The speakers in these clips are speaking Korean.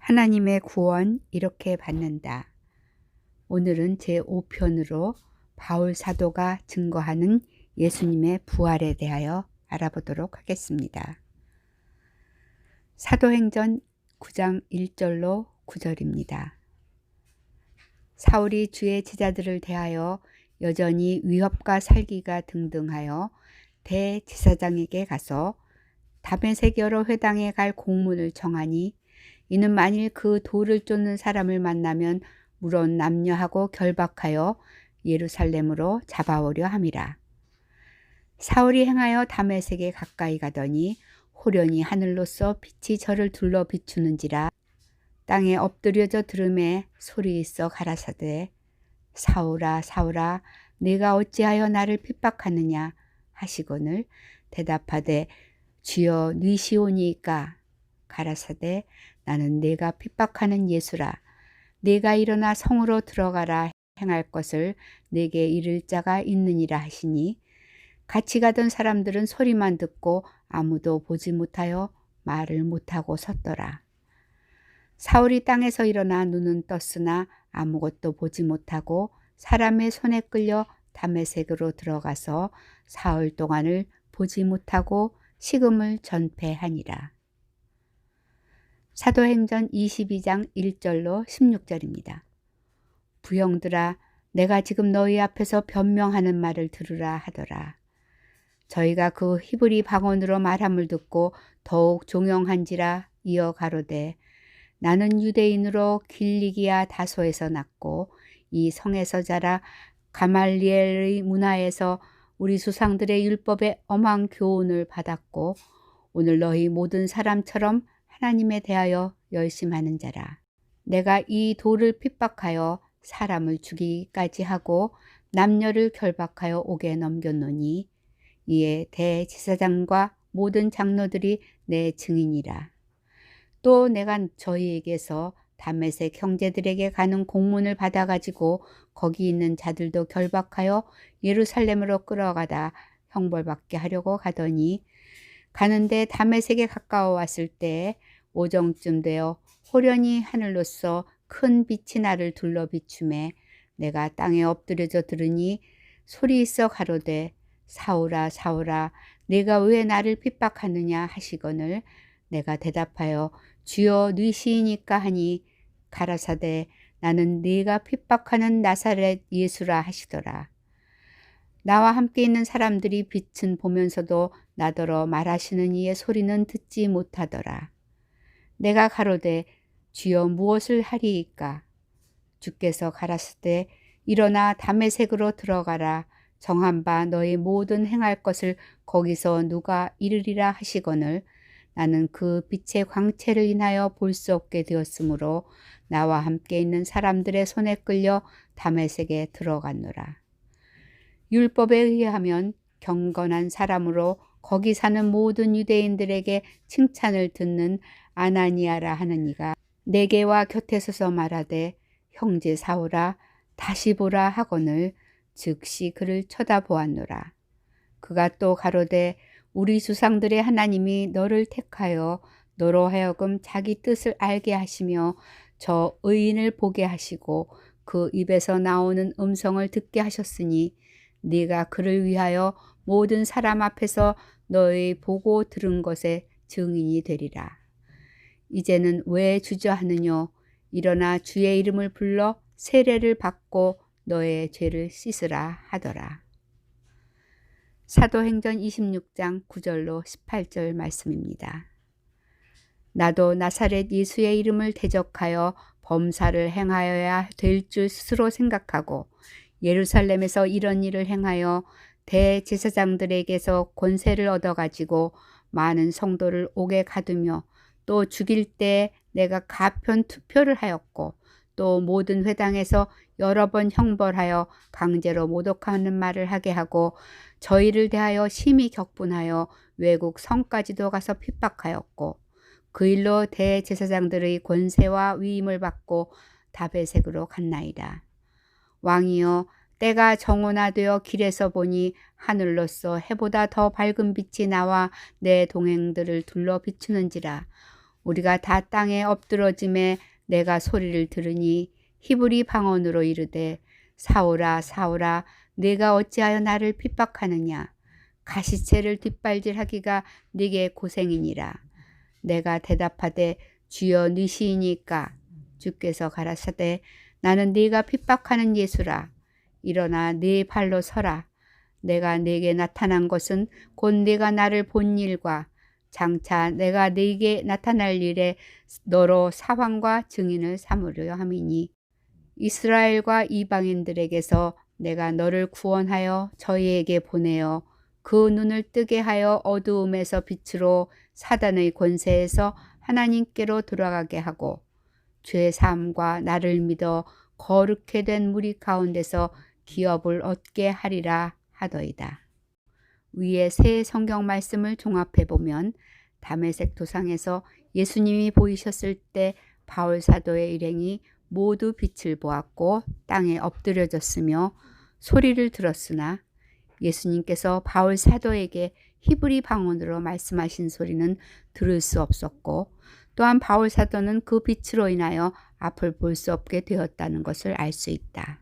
하나님의 구원 이렇게 받는다. 오늘은 제5편으로 바울 사도가 증거하는 예수님의 부활에 대하여 알아보도록 하겠습니다. 사도행전 9장 1절로 9절입니다. 사울이 주의 제자들을 대하여 여전히 위협과 살기가 등등하여 대제사장에게 가서 다메섹 여러 회당에 갈 공문을 청하니 이는 만일 그 돌을 쫓는 사람을 만나면 물론 남녀하고 결박하여 예루살렘으로 잡아오려 함이라. 사울이 행하여 다메섹에 가까이 가더니 호련히 하늘로서 빛이 저를 둘러 비추는지라. 땅에 엎드려져 들음에 소리 있어 가라사대 사울아 사울아 네가 어찌하여 나를 핍박하느냐 하시거늘 대답하되 주여 니시오니이까 가라사대 나는 네가 핍박하는 예수라. 네가 일어나 성으로 들어가라. 행할 것을 네게 이를 자가 있느니라 하시니 같이 가던 사람들은 소리만 듣고 아무도 보지 못하여 말을 못하고 섰더라. 사울이 땅에서 일어나 눈은 떴으나 아무것도 보지 못하고 사람의 손에 끌려 다메섹으로 들어가서 사흘 동안을 보지 못하고 식음을 전폐하니라. 사도행전 22장 1절로 16절입니다. 부형들아 내가 지금 너희 앞에서 변명하는 말을 들으라 하더라. 저희가 그 히브리 방언으로 말함을 듣고 더욱 종용한지라 이어 가로되 나는 유대인으로 길리기아 다소에서 났고 이 성에서 자라 가말리엘의 문화에서 우리 조상들의 율법에 엄한 교훈을 받았고 오늘 너희 모든 사람처럼 하나님에 대하여 열심하는 자라. 내가 이 돌을 핍박하여 사람을 죽이기까지 하고 남녀를 결박하여 옥에 넘겼노니 이에 대제사장과 모든 장로들이 내 증인이라. 또 내가 저희에게서 다메섹 형제들에게 가는 공문을 받아가지고 거기 있는 자들도 결박하여 예루살렘으로 끌어가다 형벌받게 하려고 가더니 가는데 다메섹에 가까워 왔을 때 오정쯤 되어 호련히 하늘로서 큰 빛이 나를 둘러 비추매 내가 땅에 엎드려져 들으니 소리 있어 가로되 사울아 사울아 네가 왜 나를 핍박하느냐 하시거늘 내가 대답하여 주여 니시이니까 하니 가라사대 나는 네가 핍박하는 나사렛 예수라 하시더라. 나와 함께 있는 사람들이 빛은 보면서도 나더러 말하시는 이의 소리는 듣지 못하더라. 내가 가로되 주여 무엇을 하리이까? 주께서 가라사대 일어나 다메섹으로 들어가라. 정한 바 너희 모든 행할 것을 거기서 누가 이르리라 하시거늘 나는 그 빛의 광채를 인하여 볼 수 없게 되었으므로 나와 함께 있는 사람들의 손에 끌려 다메섹에 들어갔노라. 율법에 의하면 경건한 사람으로 거기 사는 모든 유대인들에게 칭찬을 듣는 아나니아라 하는 이가 내게와 곁에 서서 말하되 형제 사울아 다시 보라 하거늘 즉시 그를 쳐다보았노라. 그가 또 가로되 우리 조상들의 하나님이 너를 택하여 너로 하여금 자기 뜻을 알게 하시며 저 의인을 보게 하시고 그 입에서 나오는 음성을 듣게 하셨으니 네가 그를 위하여 모든 사람 앞에서 너의 보고 들은 것에 증인이 되리라. 이제는 왜 주저하느뇨? 일어나 주의 이름을 불러 세례를 받고 너의 죄를 씻으라 하더라. 사도행전 26장 9절로 18절 말씀입니다. 나도 나사렛 예수의 이름을 대적하여 범사를 행하여야 될 줄 스스로 생각하고 예루살렘에서 이런 일을 행하여 대제사장들에게서 권세를 얻어가지고 많은 성도를 옥에 가두며 또 죽일 때 내가 가편 투표를 하였고 또 모든 회당에서 여러 번 형벌하여 강제로 모독하는 말을 하게 하고 저희를 대하여 심히 격분하여 외국 성까지도 가서 핍박하였고 그 일로 대제사장들의 권세와 위임을 받고 다베섹으로 갔나이다. 왕이여 때가 정오나되어 길에서 보니 하늘로서 해보다 더 밝은 빛이 나와 내 동행들을 둘러 비추는지라. 우리가 다 땅에 엎드러짐에 내가 소리를 들으니 히브리 방언으로 이르되 사울아 사울아 네가 어찌하여 나를 핍박하느냐. 가시채를 뒷발질하기가 네게 고생이니라. 내가 대답하되 주여 니시이니까. 주께서 가라사대 나는 네가 핍박하는 예수라. 일어나 네 발로 서라. 내가 네게 나타난 것은 곧 네가 나를 본 일과 장차 내가 네게 나타날 일에 너로 사환과 증인을 삼으려 함이니 이스라엘과 이방인들에게서 내가 너를 구원하여 저희에게 보내어 그 눈을 뜨게 하여 어두움에서 빛으로 사단의 권세에서 하나님께로 돌아가게 하고 죄 사함과 나를 믿어 거룩해 된 무리 가운데서 기업을 얻게 하리라 하더이다. 위의 세 성경 말씀을 종합해 보면 다메섹 도상에서 예수님이 보이셨을 때 바울 사도의 일행이 모두 빛을 보았고 땅에 엎드려졌으며 소리를 들었으나 예수님께서 바울 사도에게 히브리 방언으로 말씀하신 소리는 들을 수 없었고 또한 바울 사도는 그 빛으로 인하여 앞을 볼 수 없게 되었다는 것을 알 수 있다.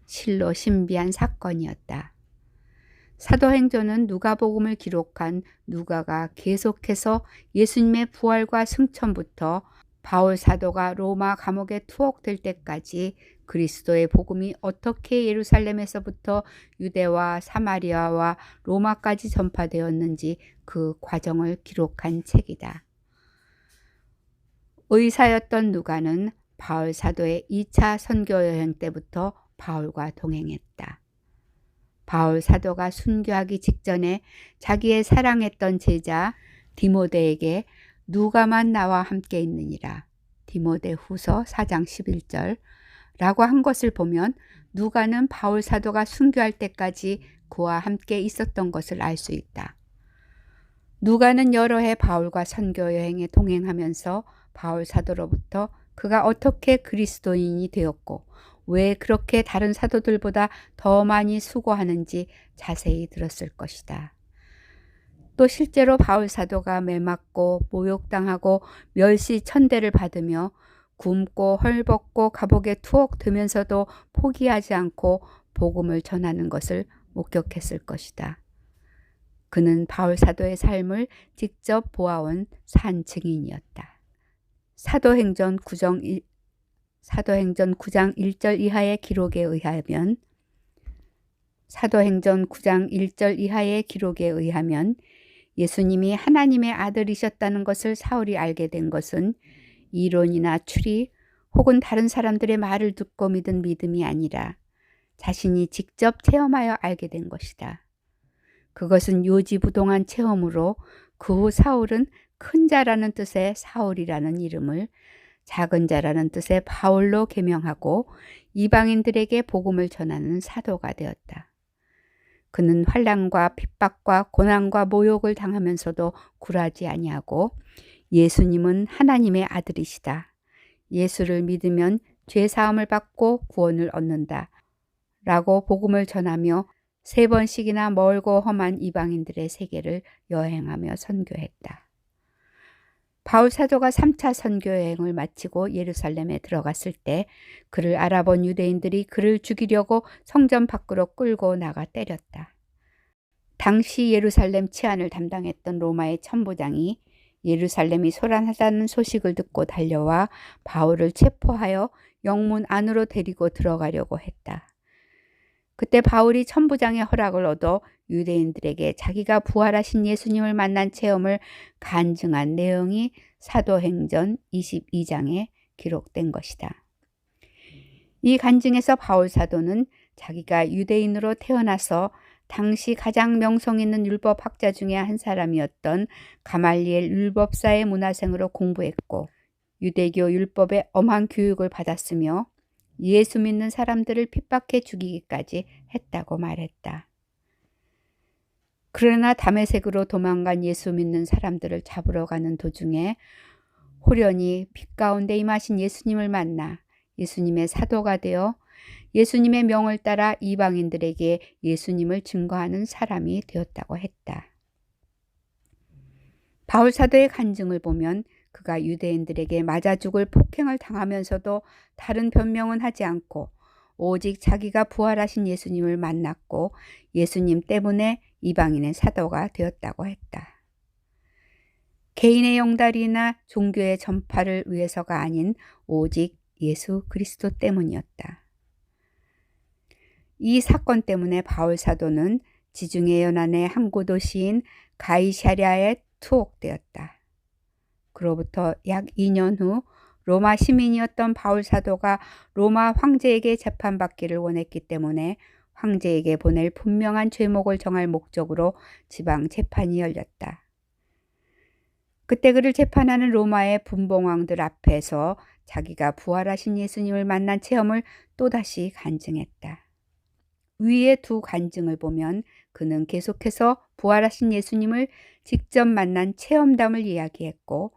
실로 신비한 사건이었다. 사도행전은 누가복음을 기록한 누가가 계속해서 예수님의 부활과 승천부터 바울 사도가 로마 감옥에 투옥될 때까지 그리스도의 복음이 어떻게 예루살렘에서부터 유대와 사마리아와 로마까지 전파되었는지 그 과정을 기록한 책이다. 의사였던 누가는 바울 사도의 2차 선교 여행 때부터 바울과 동행했다. 바울 사도가 순교하기 직전에 자기의 사랑했던 제자 디모데에게 누가만 나와 함께 있느니라. 디모데후서 4장 11절 라고 한 것을 보면 누가는 바울 사도가 순교할 때까지 그와 함께 있었던 것을 알 수 있다. 누가는 여러 해 바울과 선교 여행에 동행하면서 바울 사도로부터 그가 어떻게 그리스도인이 되었고 왜 그렇게 다른 사도들보다 더 많이 수고하는지 자세히 들었을 것이다. 또 실제로 바울 사도가 매맞고 모욕당하고 멸시천대를 받으며 굶고 헐벗고 감옥에 투옥되면서도 포기하지 않고 복음을 전하는 것을 목격했을 것이다. 그는 바울 사도의 삶을 직접 보아온 산 증인이었다. 사도행전 9장 1절 이하의 기록에 의하면 예수님이 하나님의 아들이셨다는 것을 사울이 알게 된 것은 이론이나 추리 혹은 다른 사람들의 말을 듣고 믿은 믿음이 아니라 자신이 직접 체험하여 알게 된 것이다. 그것은 요지부동한 체험으로 그 후 사울은 큰 자라는 뜻의 사울이라는 이름을 작은 자라는 뜻의 바울로 개명하고 이방인들에게 복음을 전하는 사도가 되었다. 그는 환난과 핍박과 고난과 모욕을 당하면서도 굴하지 아니하고 예수님은 하나님의 아들이시다. 예수를 믿으면 죄 사함을 받고 구원을 얻는다. 라고 복음을 전하며 3번씩이나 멀고 험한 이방인들의 세계를 여행하며 선교했다. 바울 사도가 3차 선교 여행을 마치고 예루살렘에 들어갔을 때 그를 알아본 유대인들이 그를 죽이려고 성전 밖으로 끌고 나가 때렸다. 당시 예루살렘 치안을 담당했던 로마의 천부장이 예루살렘이 소란하다는 소식을 듣고 달려와 바울을 체포하여 영문 안으로 데리고 들어가려고 했다. 그때 바울이 천부장의 허락을 얻어 유대인들에게 자기가 부활하신 예수님을 만난 체험을 간증한 내용이 사도행전 22장에 기록된 것이다. 이 간증에서 바울 사도는 자기가 유대인으로 태어나서 당시 가장 명성 있는 율법학자 중에 한 사람이었던 가말리엘 율법사의 문화생으로 공부했고 유대교 율법의 엄한 교육을 받았으며 예수 믿는 사람들을 핍박해 죽이기까지 했다고 말했다. 그러나 다메섹으로 도망간 예수 믿는 사람들을 잡으러 가는 도중에 호련히 빛 가운데 임하신 예수님을 만나 예수님의 사도가 되어 예수님의 명을 따라 이방인들에게 예수님을 증거하는 사람이 되었다고 했다. 바울 사도의 간증을 보면 그가 유대인들에게 맞아 죽을 폭행을 당하면서도 다른 변명은 하지 않고 오직 자기가 부활하신 예수님을 만났고 예수님 때문에 이방인의 사도가 되었다고 했다. 개인의 영달이나 종교의 전파를 위해서가 아닌 오직 예수 그리스도 때문이었다. 이 사건 때문에 바울 사도는 지중해 연안의 항구 도시인 가이사랴에 투옥되었다. 그로부터 약 2년 후 로마 시민이었던 바울 사도가 로마 황제에게 재판받기를 원했기 때문에 황제에게 보낼 분명한 죄목을 정할 목적으로 지방 재판이 열렸다. 그때 그를 재판하는 로마의 분봉왕들 앞에서 자기가 부활하신 예수님을 만난 체험을 또다시 간증했다. 위의 두 간증을 보면 그는 계속해서 부활하신 예수님을 직접 만난 체험담을 이야기했고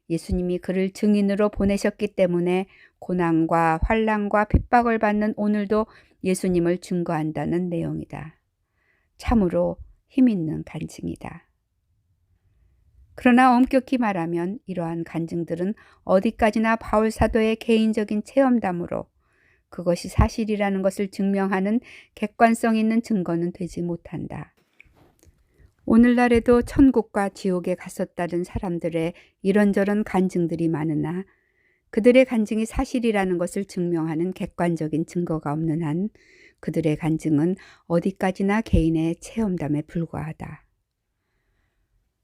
예수님이 그를 증인으로 보내셨기 때문에 고난과 환난과 핍박을 받는 오늘도 예수님을 증거한다는 내용이다. 참으로 힘있는 간증이다. 그러나 엄격히 말하면 이러한 간증들은 어디까지나 바울 사도의 개인적인 체험담으로 그것이 사실이라는 것을 증명하는 객관성 있는 증거는 되지 못한다. 오늘날에도 천국과 지옥에 갔었다는 사람들의 이런저런 간증들이 많으나 그들의 간증이 사실이라는 것을 증명하는 객관적인 증거가 없는 한 그들의 간증은 어디까지나 개인의 체험담에 불과하다.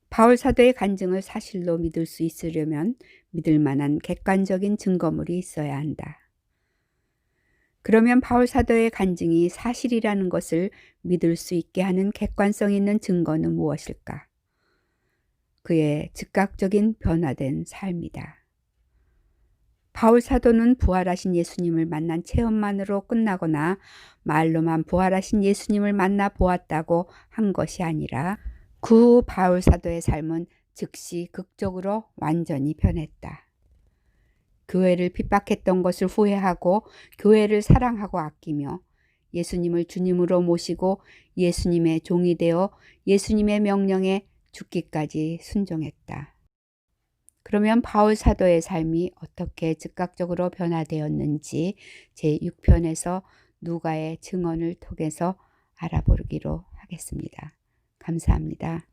바울 사도의 간증을 사실로 믿을 수 있으려면 믿을 만한 객관적인 증거물이 있어야 한다. 그러면 바울 사도의 간증이 사실이라는 것을 믿을 수 있게 하는 객관성 있는 증거는 무엇일까? 그의 즉각적인 변화된 삶이다. 바울 사도는 부활하신 예수님을 만난 체험만으로 끝나거나 말로만 부활하신 예수님을 만나 보았다고 한 것이 아니라 그 후 바울 사도의 삶은 즉시 극적으로 완전히 변했다. 교회를 핍박했던 것을 후회하고 교회를 사랑하고 아끼며 예수님을 주님으로 모시고 예수님의 종이 되어 예수님의 명령에 죽기까지 순종했다. 그러면 바울 사도의 삶이 어떻게 즉각적으로 변화되었는지 제6편에서 누가의 증언을 통해서 알아보기로 하겠습니다. 감사합니다.